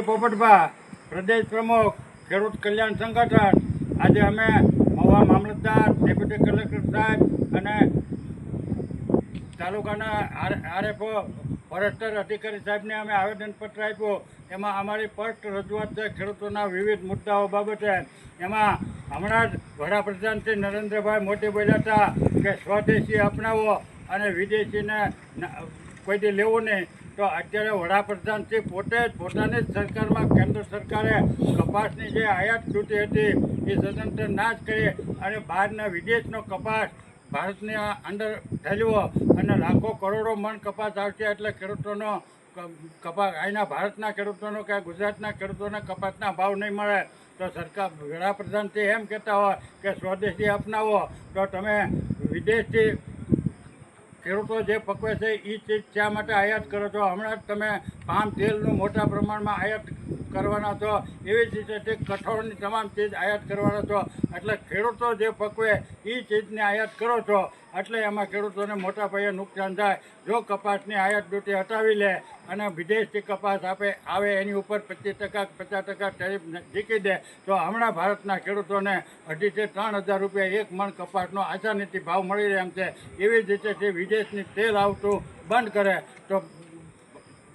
પોપટભા પ્રદેશ પ્રમુખ ખેડૂત કલ્યાણ સંગઠન આજે અમે મહુવા મામલતદાર ડેપ્યુટી કલેક્ટર સાહેબ અને તાલુકાના આરએફઓ ફોરેસ્ટર અધિકારી સાહેબને અમે આવેદનપત્ર આપ્યું. એમાં અમારી સ્પષ્ટ રજૂઆત છે ખેડૂતોના વિવિધ મુદ્દાઓ બાબતે. એમાં હમણાં જ વડાપ્રધાન શ્રી નરેન્દ્રભાઈ મોદી બોલ્યા હતા કે સ્વદેશી અપનાવો અને વિદેશીને કોઈથી લેવું નહીં. તો અત્યારે વડાપ્રધાન શ્રી પોતે જ પોતાની જ સરકારમાં કેન્દ્ર સરકારે કપાસની જે આયાત ડ્યુટી હતી એ સદંતર નાશ કરી અને બહારના વિદેશનો કપાસ ભારતની અંદર ઠલવો અને લાખો કરોડો મણ કપાસ આવશે. એટલે ખેડૂતોનો કપાસ અહીંના ભારતના ખેડૂતોનો કે ગુજરાતના ખેડૂતોને કપાસના ભાવ નહીં મળે. તો સરકાર વડાપ્રધાનથી એમ કહેતા હોય કે સ્વદેશી અપનાવો, તો તમે વિદેશથી ખેડૂતો જે પકવે છે એ ચીજ શા માટે આયાત કરો છો? હમણાં જ તમે પામ તેલનું મોટા પ્રમાણમાં આયાત કરવાના છો, એવી જ રીતે કઠોળની તમામ ચીજ આયાત કરવાના છો. એટલે ખેડૂતો જે પકવે એ ચીજને આયાત કરો છો એટલે એમાં ખેડૂતોને મોટા પાયે નુકસાન થાય. જો કપાસની આયાત ડ્યુટી હટાવી લે અને વિદેશથી કપાસ આવે એની ઉપર 25% 50% ટેરિફ જીકી દે તો હમણાં ભારતના ખેડૂતોને 2,500 થી 3,000 રૂપિયા એક મણ કપાસનો આસાનીથી ભાવ મળી રહે એમ છે. એવી જ રીતે જે વિદેશની તેલ આવતું બંધ કરે તો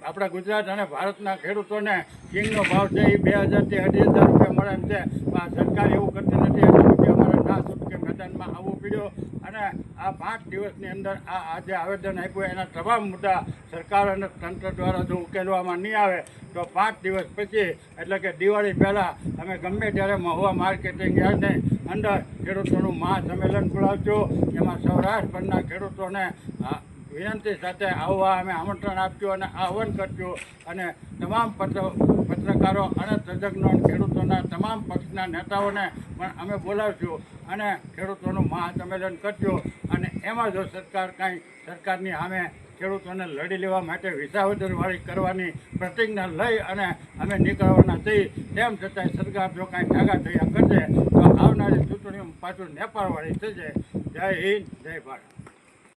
આપણા ગુજરાત અને ભારતના ખેડૂતોને કિંગનો ભાવ છે એ 2,000 થી 2,500 રૂપિયા મળે એમ છે. પણ સરકાર એવું કરતી નથી. એટલા માટે અમારે ના છૂટકે મેદાનમાં આવવું પડ્યું અને આ 5 દિવસની અંદર આજે આવેદન આપ્યું એના તમામ મુદ્દા સરકાર અને તંત્ર દ્વારા જો ઉકેલવામાં નહીં આવે તો 5 દિવસ પછી એટલે કે દિવાળી પહેલાં અમે ગમે ત્યારે મહુવા માર્કેટિંગ યાર્ડની અંદર ખેડૂતોનું મહાસંમેલન બોલાવશું. એમાં સૌરાષ્ટ્રભરના ખેડૂતોને વિનંતી સાથે આવવા અમે આમંત્રણ આપ્યું અને આહ્વાન કર્યું અને તમામ પત્રકારો અને તજજ્ઞો ખેડૂતોના તમામ પક્ષના નેતાઓને પણ અમે બોલાવશું અને ખેડૂતોનું મહાસંમેલન કરશું. અને એમાં જો સરકાર કાંઈ સરકારની સામે ખેડૂતોને લડી લેવા માટે વિસાવદરવાળી કરવાની પ્રતિજ્ઞા લઈ અને અમે નીકળવાના થઈ. તેમ છતાંય સરકાર જો કાંઈ ઠાગા થયા કરશે તો આવનારી ચૂંટણીઓ પાછું નેપાળવાળી થશે. જય હિન્દ, જય ભારત.